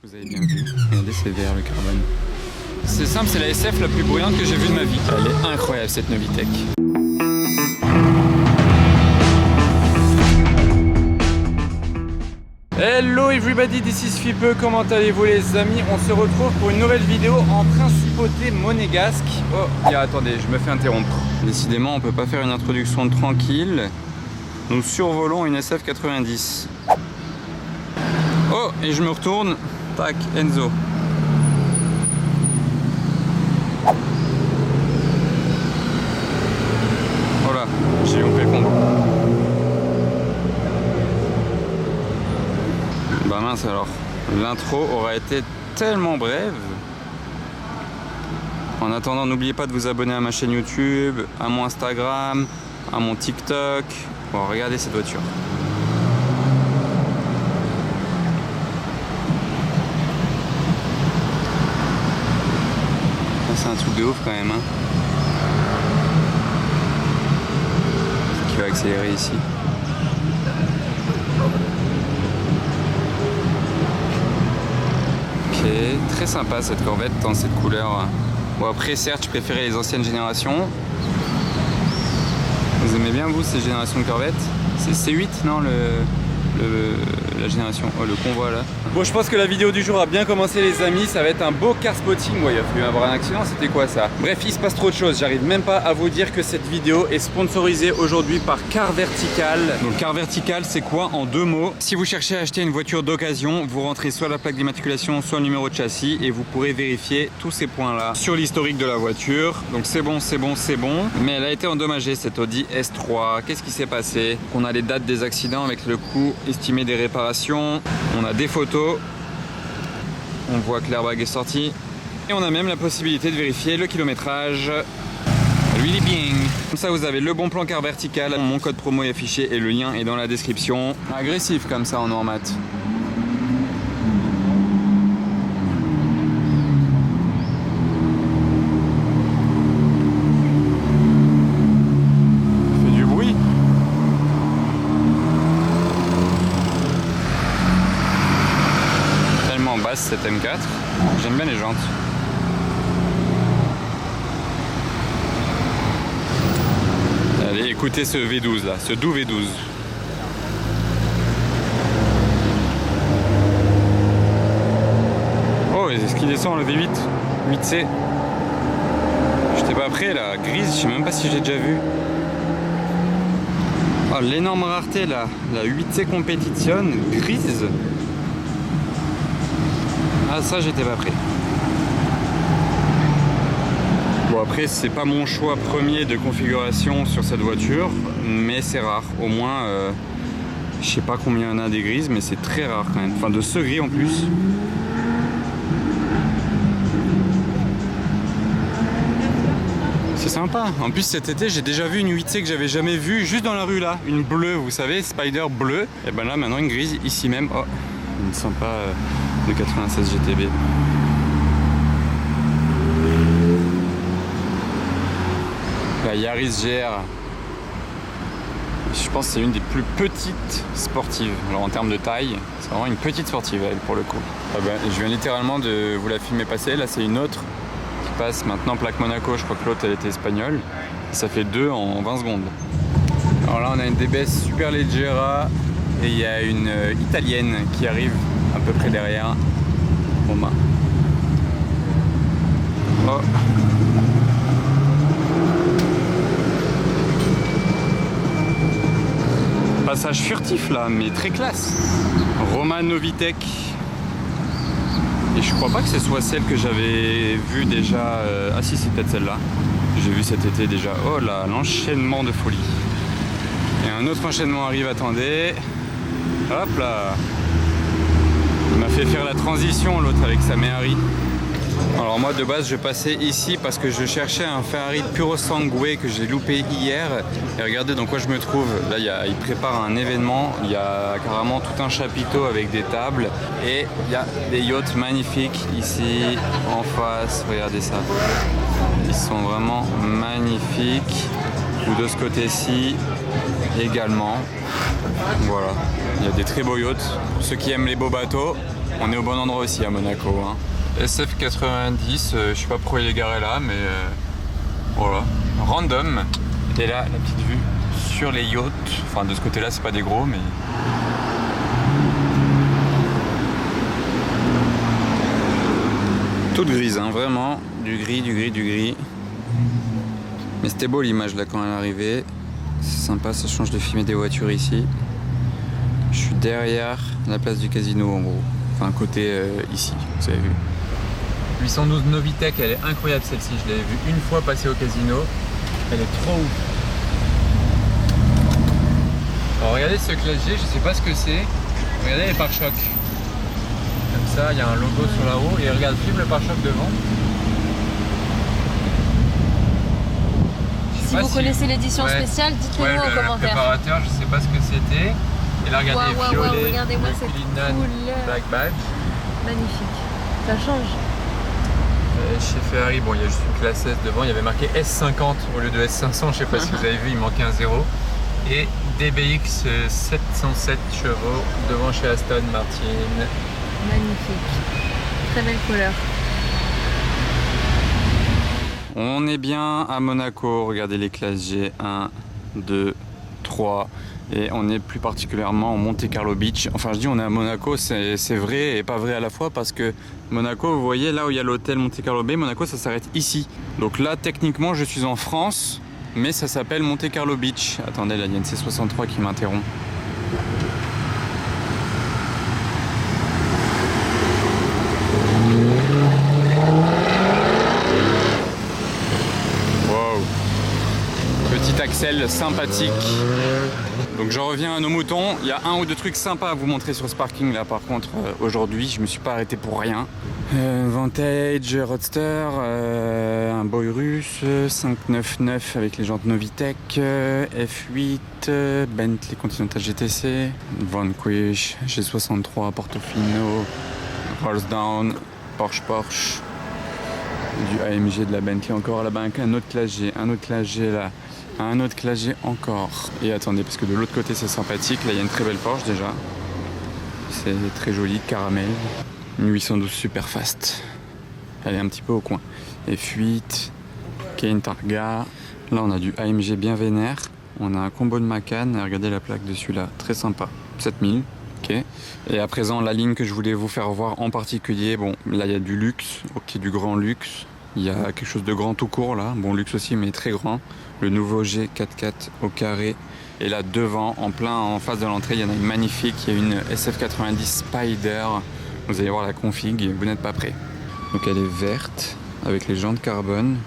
Vous avez bien vu. Regardez, c'est vert le carbone. C'est simple, c'est la SF la plus bruyante que j'ai vue de ma vie. Elle est incroyable cette Novitec. Hello everybody, this is Fipe, comment allez-vous les amis? On se retrouve pour une nouvelle vidéo en principauté monégasque. Oh, attendez, je me fais interrompre. Décidément, on peut pas faire une introduction tranquille. Nous survolons une SF 90. Oh, et je me retourne. Tac, Enzo. Oh là, j'ai loupé le combo. Bah mince alors, l'intro aura été tellement brève. En attendant, n'oubliez pas de vous abonner à ma chaîne YouTube, à mon Instagram, à mon TikTok. Bon, regardez cette voiture. C'est un truc de ouf quand même, hein. Qui va accélérer ici. Ok, très sympa cette Corvette dans cette couleur. Bon après certes je préférais les anciennes générations. Vous aimez bien vous ces générations de Corvette? C'est C8 non la génération, oh le convoi là. Bon je pense que la vidéo du jour a bien commencé les amis, ça va être un beau car spotting. Ouais, il a fallu avoir un accident, c'était quoi ça? Bref, il se passe trop de choses, j'arrive même pas à vous dire que cette vidéo est sponsorisée aujourd'hui par Car Vertical. Donc Car Vertical c'est quoi en deux mots? Si vous cherchez à acheter une voiture d'occasion, vous rentrez soit la plaque d'immatriculation, soit le numéro de châssis et vous pourrez vérifier tous ces points là sur l'historique de la voiture. Donc c'est bon, c'est bon, c'est bon. Mais elle a été endommagée cette Audi S3. Qu'est-ce qui s'est passé? On a les dates des accidents avec le coût estimé des réparations. On a des photos, on voit que l'airbag est sorti et on a même la possibilité de vérifier le kilométrage. Really bien. Comme ça vous avez le bon plan Car Vertical, mon code promo est affiché et le lien est dans la description. Agressif comme ça en noir mat. Cette M4, j'aime bien les jantes. Allez, écoutez ce V12 là, ce doux V12. Oh, est-ce qu'il descend le V8 8C? J'étais pas prêt là, grise, je sais même pas si j'ai déjà vu. Oh, l'énorme rareté là, la 8C Competition grise. Ah ça j'étais pas prêt. Bon après c'est pas mon choix premier de configuration sur cette voiture, mais c'est rare. Au moins je sais pas combien il y en a des grises, mais c'est très rare quand même. Enfin de ce gris en plus. C'est sympa. En plus cet été j'ai déjà vu une 8C que j'avais jamais vue juste dans la rue là. Une bleue, vous savez, Spider bleu. Et ben là maintenant une grise ici même. Oh, une sympa de 96 GTB. La Yaris GR. Je pense que c'est une des plus petites sportives. Alors en termes de taille, c'est vraiment une petite sportive elle pour le coup. Ah ben, je viens littéralement de vous la filmer passer. Là c'est une autre qui passe maintenant plaque Monaco. Je crois que l'autre elle était espagnole. Ça fait 2 en 20 secondes. Alors là on a une DBS Super Leggera et il y a une italienne qui arrive à peu près derrière. Bon bah. Oh. Passage furtif là, mais très classe. Roma Novitec. Et je crois pas que ce soit celle que j'avais vue déjà. Ah si, c'est peut-être celle-là. J'ai vu cet été déjà. Oh là, l'enchaînement de folie. Et un autre enchaînement arrive, attendez. Hop là. Il m'a fait faire la transition l'autre avec sa Méhari. Alors moi de base je passais ici parce que je cherchais un Ferrari Puro Sangue que j'ai loupé hier. Et regardez dans quoi je me trouve. Là il prépare un événement. Il y a carrément tout un chapiteau avec des tables. Et il y a des yachts magnifiques ici en face. Regardez ça. Ils sont vraiment magnifiques. Ou de ce côté-ci également. Voilà. Il y a des très beaux yachts. Pour ceux qui aiment les beaux bateaux. On est au bon endroit aussi à Monaco. Hein. SF90, je sais pas pourquoi il est garé là, mais voilà. Random. Et là, la petite vue sur les yachts. Enfin, de ce côté-là, c'est pas des gros, mais... Toute grise, hein, vraiment. Du gris, du gris, du gris. Mais c'était beau l'image là quand elle est arrivée. C'est sympa, ça change de filmer des voitures ici. Je suis derrière la place du casino en gros. Enfin, côté ici, vous avez vu. 812 Novitec, elle est incroyable celle-ci. Je l'avais vue une fois passer au casino. Elle est trop ouf. Alors regardez ce classe G, je sais pas ce que c'est. Regardez les pare-chocs. Comme ça, il y a un logo sur la roue et regarde, filme le pare-choc devant. Si vous connaissez l'édition spéciale, dites-le nous en commentaire. Le préparateur, je sais pas ce que c'était. Et là, regardez, violet, regardez-moi cette couleur. Black badge. Magnifique. Ça change. Chez Ferrari, bon, il y a juste une classe S devant. Il y avait marqué S50 au lieu de S500. Je sais pas si vous avez vu, il manquait un 0. Et DBX 707 chevaux devant chez Aston Martin. Magnifique. Très belle couleur. On est bien à Monaco. Regardez les classes G. 1, 2, 3. Et on est plus particulièrement au Monte Carlo Beach. Enfin, je dis on est à Monaco, c'est vrai et pas vrai à la fois parce que Monaco, vous voyez là où il y a l'hôtel Monte Carlo Bay, Monaco ça s'arrête ici. Donc là, techniquement, je suis en France, mais ça s'appelle Monte Carlo Beach. Attendez, là, il y a une C63 qui m'interrompt. Wow. Petit Axel sympathique. Donc j'en reviens à nos moutons. Il y a un ou deux trucs sympas à vous montrer sur ce parking là par contre aujourd'hui. Je me suis pas arrêté pour rien. Vantage, Roadster, un Boy russe, 599 avec les jantes Novitec, F8, Bentley Continental GTC, Vanquish, G63, Portofino, Rollsdown, Porsche, du AMG de la Bentley encore là-bas, un autre classe G, un autre classe G là. Un autre classe G encore. Et attendez, parce que de l'autre côté c'est sympathique. Là il y a une très belle Porsche déjà. C'est très joli, caramel. Une 812 super fast. Elle est un petit peu au coin. F8, Cayenne Targa. Là on a du AMG bien vénère. On a un combo de Macan. Et regardez la plaque dessus là, très sympa. 7000. Ok. Et à présent la ligne que je voulais vous faire voir en particulier. Bon, là il y a du luxe, ok, du grand luxe. Il y a quelque chose de grand tout court là. Bon, luxe aussi mais très grand. Le nouveau G44 au carré. Et là devant, en face de l'entrée, il y en a une magnifique. Il y a une SF90 Spider. Vous allez voir la config, vous n'êtes pas prêts. Donc elle est verte avec les jantes carbone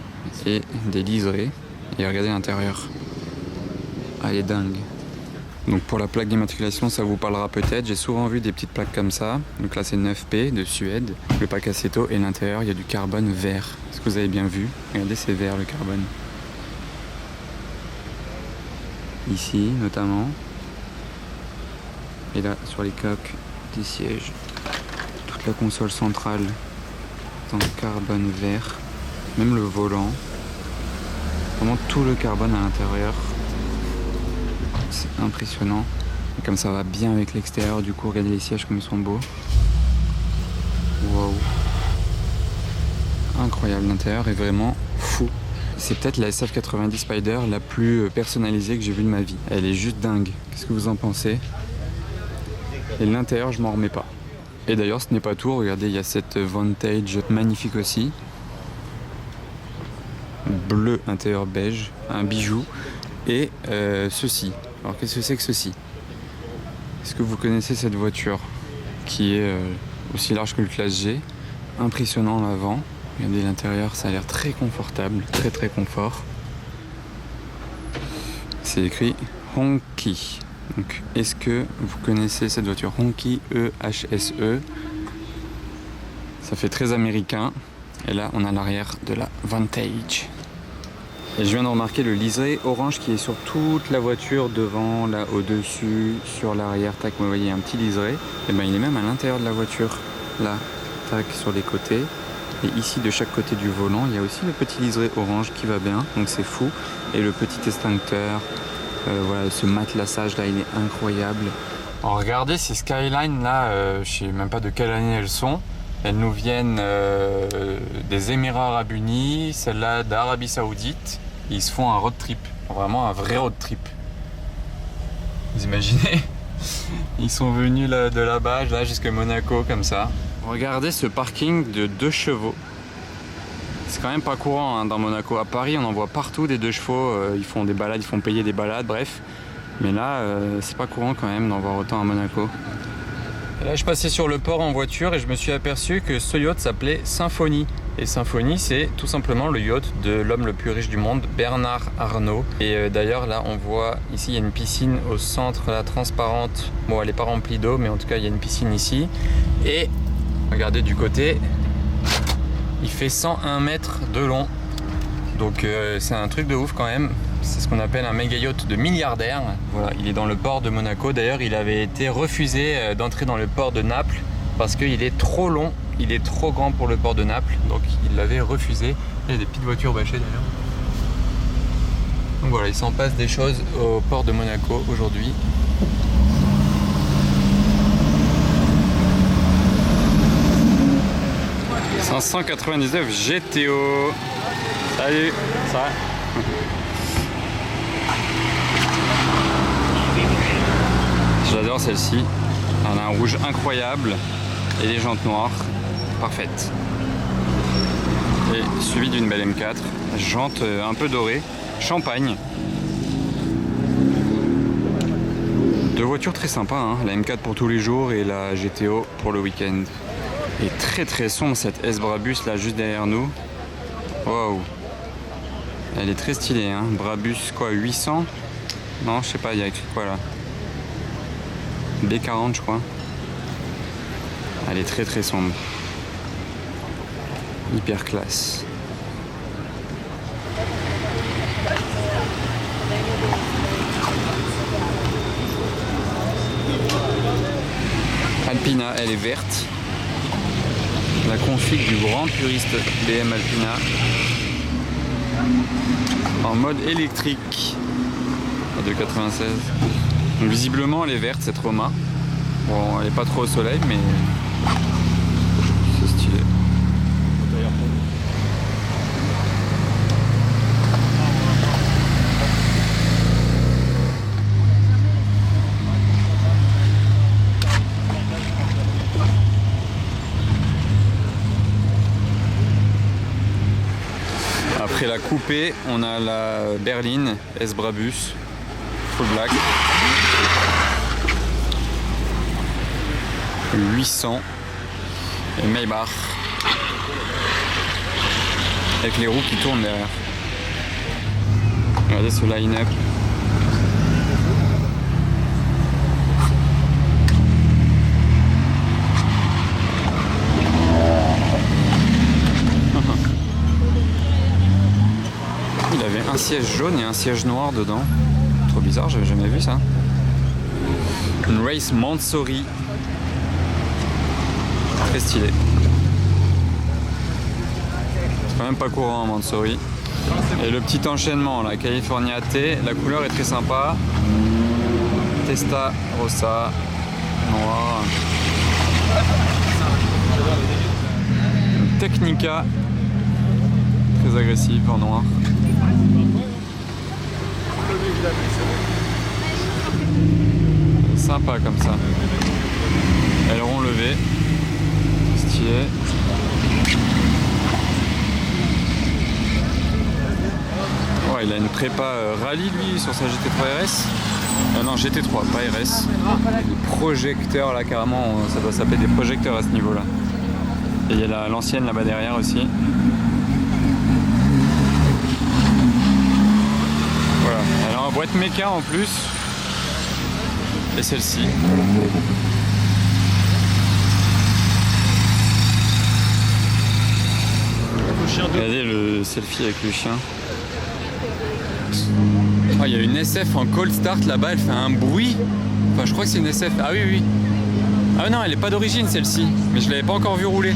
et des liserés. Et regardez l'intérieur. Ah, elle est dingue. Donc pour la plaque d'immatriculation, ça vous parlera peut-être. J'ai souvent vu des petites plaques comme ça. Donc là c'est 9P de Suède. Le pack Assetto et l'intérieur, il y a du carbone vert. Est-ce que vous avez bien vu? Regardez, c'est vert le carbone. Ici notamment. Et là sur les coques des sièges. Toute la console centrale dans le carbone vert. Même le volant. Vraiment tout le carbone à l'intérieur. C'est impressionnant. Et comme ça va bien avec l'extérieur, du coup regardez les sièges comme ils sont beaux. Waouh. Incroyable, l'intérieur est vraiment fou. C'est peut-être la SF90 Spider la plus personnalisée que j'ai vue de ma vie. Elle est juste dingue. Qu'est-ce que vous en pensez? Et l'intérieur, je m'en remets pas. Et d'ailleurs, ce n'est pas tout. Regardez, il y a cette Vantage magnifique aussi. Bleu, intérieur beige, un bijou. Et ceci. Alors, qu'est-ce que c'est que ceci? Est-ce que vous connaissez cette voiture qui est aussi large que le classe G? Impressionnant en avant. Regardez l'intérieur, ça a l'air très confortable, très très confort. C'est écrit Honky. Donc, est-ce que vous connaissez cette voiture? Honky, E-H-S-E. Ça fait très américain. Et là, on a l'arrière de la Vantage. Et je viens de remarquer le liseré orange qui est sur toute la voiture, devant, là, au-dessus, sur l'arrière. Tac, vous voyez, un petit liseré. Et ben, il est même à l'intérieur de la voiture. Là, tac, sur les côtés. Et ici, de chaque côté du volant, il y a aussi le petit liseré orange qui va bien. Donc c'est fou. Et le petit extincteur. Voilà, ce matelassage là, il est incroyable. Alors regardez ces skylines là, je sais même pas de quelle année elles sont. Elles nous viennent des Émirats Arabes Unis, celle-là d'Arabie Saoudite. Ils se font un road trip, vraiment un vrai road trip. Vous imaginez? Ils sont venus là, de là-bas, là jusqu'à Monaco comme ça. Regardez ce parking de 2 chevaux. C'est quand même pas courant hein, dans Monaco. À Paris, on en voit partout des 2 chevaux. Ils font des balades, ils font payer des balades, bref. Mais là, c'est pas courant quand même d'en voir autant à Monaco. Et là, je passais sur le port en voiture et je me suis aperçu que ce yacht s'appelait Symphonie. Et Symphonie, c'est tout simplement le yacht de l'homme le plus riche du monde, Bernard Arnault. Et d'ailleurs, là, on voit, ici, il y a une piscine au centre, là, transparente. Bon, elle n'est pas remplie d'eau, mais en tout cas, il y a une piscine ici. Et regardez du côté, il fait 101 mètres de long. Donc, c'est un truc de ouf quand même. C'est ce qu'on appelle un méga yacht de milliardaire. Voilà, il est dans le port de Monaco. D'ailleurs, il avait été refusé d'entrer dans le port de Naples parce qu'il est trop long, il est trop grand pour le port de Naples. Donc, il l'avait refusé. Il y a des petites voitures bâchées d'ailleurs. Donc voilà, il s'en passe des choses au port de Monaco aujourd'hui. « 599 GTO. Salut, ça va? J'adore celle-ci. Elle a un rouge incroyable et les jantes noires parfaites. Et suivi d'une belle M4, jantes un peu dorées, champagne. 2 voitures très sympas, hein. La M4 pour tous les jours et la GTO pour le week-end. Et très très sombre cette S Brabus là juste derrière nous. Waouh! Elle est très stylée, hein. Brabus quoi, 800? Non, je sais pas, il y a écrit quoi là? B40 je crois. Elle est très très sombre. Hyper classe. Alpina, elle est verte. La config du grand puriste BM Alpina. En mode électrique. À 2,96. Donc, visiblement elle est verte cette Roma. Bon, elle est pas trop au soleil mais c'est stylé. Après la coupée, on a la berline S Brabus full black. 800 et Maybach avec les roues qui tournent derrière. Regardez ce line-up. Il avait un siège jaune et un siège noir dedans. Trop bizarre, j'avais jamais vu ça. Une Race Mansory. Très stylé. C'est quand même pas courant en Mansory. Et le petit enchaînement, la California T, la couleur est très sympa. Testa Rossa, noir. Technica, très agressive en noir. Sympa comme ça. Aileron levé. Stylé. Ouais, il a une prépa rallye lui sur sa GT3 RS. Non, GT3, pas RS. Des projecteurs là, carrément, ça doit s'appeler des projecteurs à ce niveau là. Et il y a l'ancienne là-bas derrière aussi. Voilà, elle a en boîte méca en plus. Et celle-ci. Regardez le selfie avec le chien. Oh, il y a une SF en cold start là-bas, elle fait un bruit. Enfin, je crois que c'est une SF. Ah oui, oui. Ah non, elle n'est pas d'origine celle-ci, mais je l'avais pas encore vue rouler.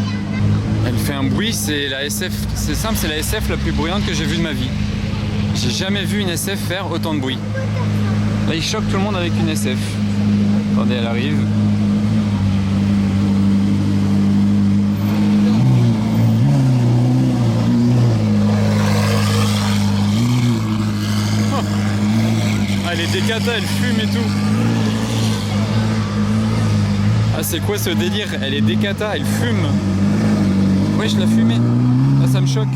Elle fait un bruit, c'est la SF. C'est simple, c'est la SF la plus bruyante que j'ai vue de ma vie. J'ai jamais vu une SF faire autant de bruit. Là, il choque tout le monde avec une SF. Oh, Attendez, elle arrive. Elle est décata, elle fume et tout. Ah, c'est quoi ce délire? Elle est décata, elle fume. Ouais, je l'ai fumée. Ah, ça me choque.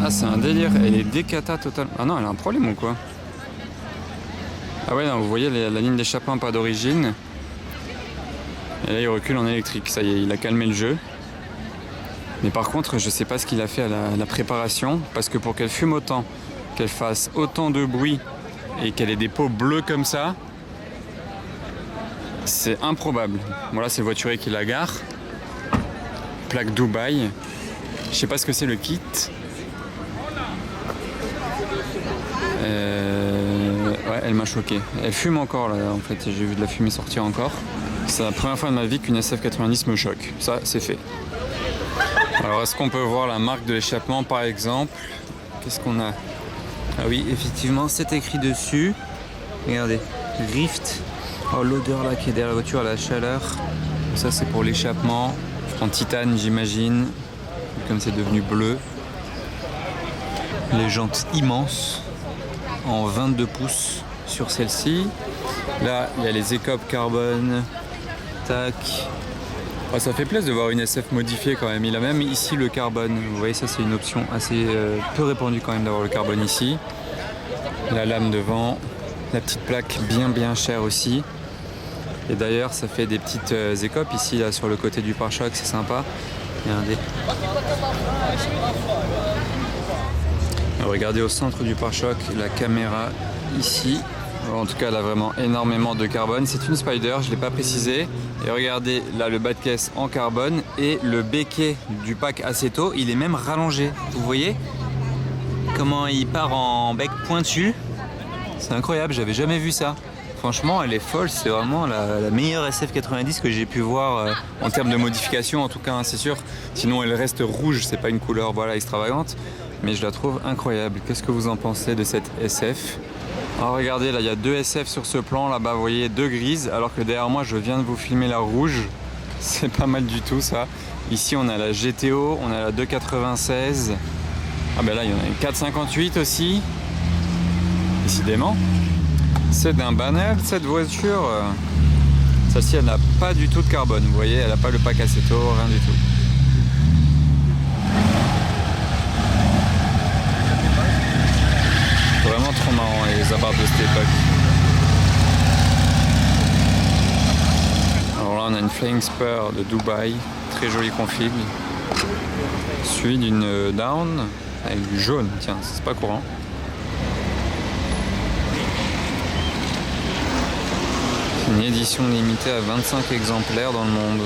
Ah, c'est un délire. Elle est décata total. Ah non, elle a un problème ou quoi? Ah ouais, non, vous voyez la ligne d'échappement pas d'origine. Et là, il recule en électrique. Ça y est, il a calmé le jeu. Mais par contre, je sais pas ce qu'il a fait à la préparation, parce que pour qu'elle fume autant, qu'elle fasse autant de bruit et qu'elle ait des pots bleus comme ça, c'est improbable. Bon là, c'est le voiturier qui la gare. Plaque Dubaï. Je sais pas ce que c'est le kit. Ouais, elle m'a choqué. Elle fume encore là, en fait. J'ai vu de la fumée sortir encore. C'est la première fois de ma vie qu'une SF90 me choque. Ça, c'est fait. Alors, est-ce qu'on peut voir la marque de l'échappement par exemple? Qu'est-ce qu'on a? Ah oui, effectivement, c'est écrit dessus. Regardez, Rift. Oh, l'odeur là qui est derrière la voiture, la chaleur. Ça, c'est pour l'échappement. En titane, j'imagine. Comme c'est devenu bleu. Les jantes immenses. En 22 pouces sur celle-ci. Là, il y a les écopes carbone. Tac. Oh, ça fait plaisir de voir une SF modifiée quand même. Il a même ici le carbone. Vous voyez, ça c'est une option assez peu répandue quand même d'avoir le carbone ici. La lame devant, la petite plaque bien chère aussi. Et d'ailleurs, ça fait des petites écopes ici là sur le côté du pare-choc, c'est sympa. Regardez. Alors, regardez au centre du pare-choc la caméra ici. En tout cas, elle a vraiment énormément de carbone. C'est une Spider, je ne l'ai pas précisé. Et regardez, là, le bas de caisse en carbone et le béquet du pack Aceto, il est même rallongé. Vous voyez comment il part en bec pointu? C'est incroyable, j'avais jamais vu ça. Franchement, elle est folle. C'est vraiment la meilleure SF90 que j'ai pu voir en termes de modification, en tout cas, hein, c'est sûr. Sinon, elle reste rouge. C'est pas une couleur, voilà, extravagante, mais je la trouve incroyable. Qu'est-ce que vous en pensez de cette SF? Alors regardez, là il y a deux SF sur ce plan, là-bas vous voyez deux grises, alors que derrière moi je viens de vous filmer la rouge. C'est pas mal du tout ça. Ici on a la GTO, on a la 296. Ah ben là il y en a une 458 aussi. Décidément. C'est d'un banal cette voiture. Celle-ci elle n'a pas du tout de carbone, vous voyez, elle n'a pas le pack Aceto, rien du tout. Vraiment trop marrant les abards de cette époque. Alors là on a une Flying Spur de Dubaï, très jolie config. Suivi d'une Down avec du jaune, tiens c'est pas courant. Une édition limitée à 25 exemplaires dans le monde.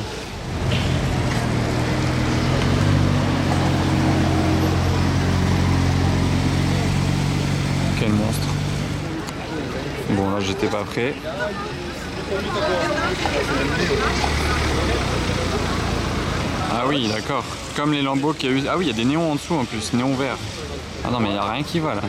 Quel monstre. Bon là j'étais pas prêt. Ah oui d'accord. Comme les Lambeaux qu'il y a eu. Ah oui il y a des néons en dessous en plus, néons verts. Ah non mais il n'y a rien qui va là.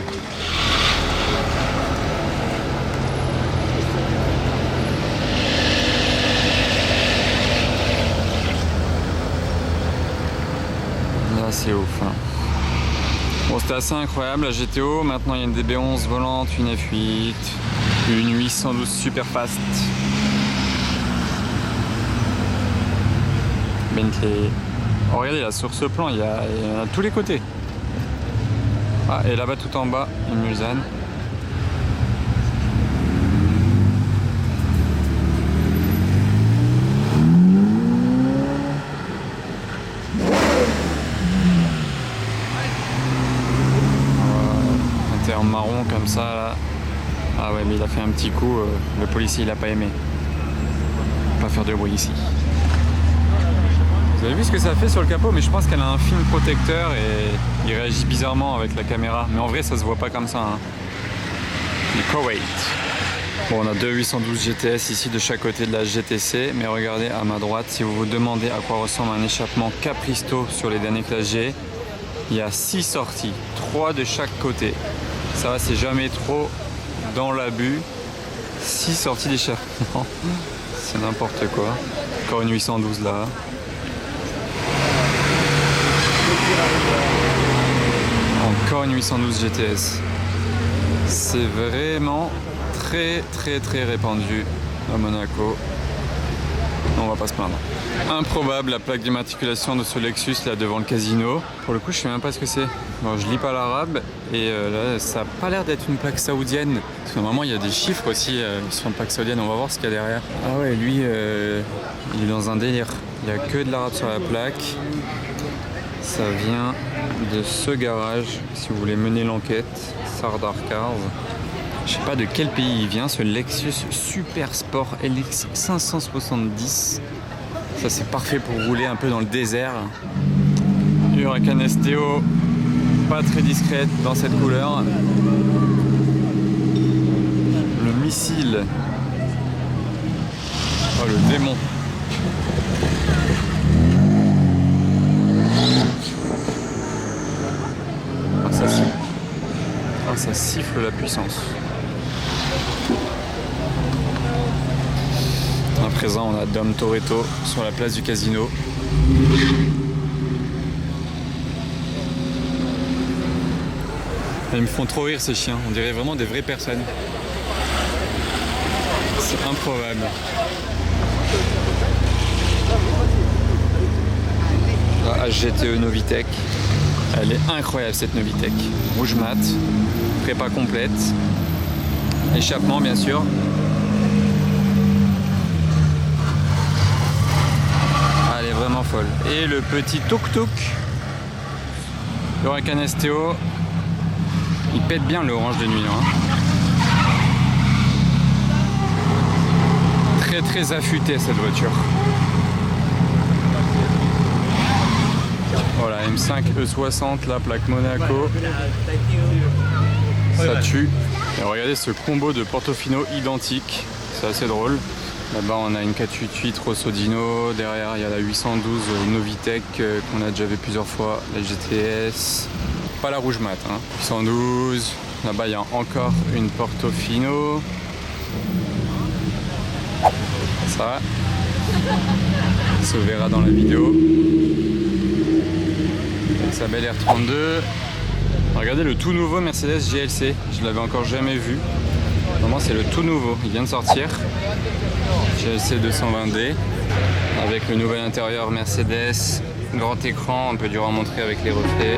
Là c'est ouf hein. Bon, c'était assez incroyable la GTO. Maintenant il y a une DB11 volante, une F8, une 812 super fast, Bentley. Oh, regardez là sur ce plan, il y en a tous les côtés. Ah, et là-bas tout en bas, une Mulsanne. En marron comme ça là. Ah ouais mais il a fait un petit coup, le policier il a pas aimé. Pas faire de bruit ici. Vous avez vu ce que ça fait sur le capot, mais je pense qu'elle a un film protecteur et il réagit bizarrement avec la caméra. Mais en vrai ça se voit pas comme ça hein. Du Koweït. Bon on a deux 812 GTS ici de chaque côté de la GTC, mais regardez à ma droite, si vous vous demandez à quoi ressemble un échappement Capristo sur les derniers classes G, il y a 6 sorties, 3 de chaque côté. Ça va, c'est jamais trop dans l'abus. 6 sorties d'échappement. C'est n'importe quoi. Encore une 812 là. Encore une 812 GTS. C'est vraiment très répandu à Monaco. On va pas se plaindre. Improbable la plaque d'immatriculation de ce Lexus là devant le casino. Pour le coup, je sais même pas ce que c'est. Bon, je lis pas l'arabe et là, ça a pas l'air d'être une plaque saoudienne. Parce que normalement, il y a des chiffres aussi sur une plaque saoudienne. On va voir ce qu'il y a derrière. Ah ouais, lui, il est dans un délire. Il y a que de l'arabe sur la plaque. Ça vient de ce garage. Si vous voulez mener l'enquête, Sardar Cars. Je sais pas de quel pays il vient, ce Lexus Super Sport LX 570. Ça c'est parfait pour rouler un peu dans le désert. Huracan STO, pas très discrète dans cette couleur. Le missile. Oh le démon. Ça siffle la puissance. À présent, on a Dom Toretto sur la place du casino. Ils me font trop rire ces chiens, on dirait vraiment des vraies personnes. C'est improbable. La HGTE Novitec. Elle est incroyable cette Novitec. Rouge mat, prépa complète, échappement bien sûr. Elle est vraiment folle. Et le petit tuk-tuk, Huracan STO, il pète bien le orange de nuit. Hein. Très affûtée cette voiture. Voilà, M5 E60, la plaque Monaco. Ça tue. Et regardez ce combo de Portofino identique. C'est assez drôle. Là-bas, on a une 488 Rossodino. Derrière, il y a la 812 Novitec qu'on a déjà vu plusieurs fois. La GTS. Pas la rouge mat. Hein. 812. Là-bas, il y a encore une Portofino. Ça se verra dans la vidéo. Sa belle R32. Regardez le tout nouveau Mercedes GLC, je l'avais encore jamais vu. Vraiment c'est le tout nouveau, il vient de sortir. GLC 220D avec le nouvel intérieur Mercedes, grand écran, un peu dur à montrer avec les reflets.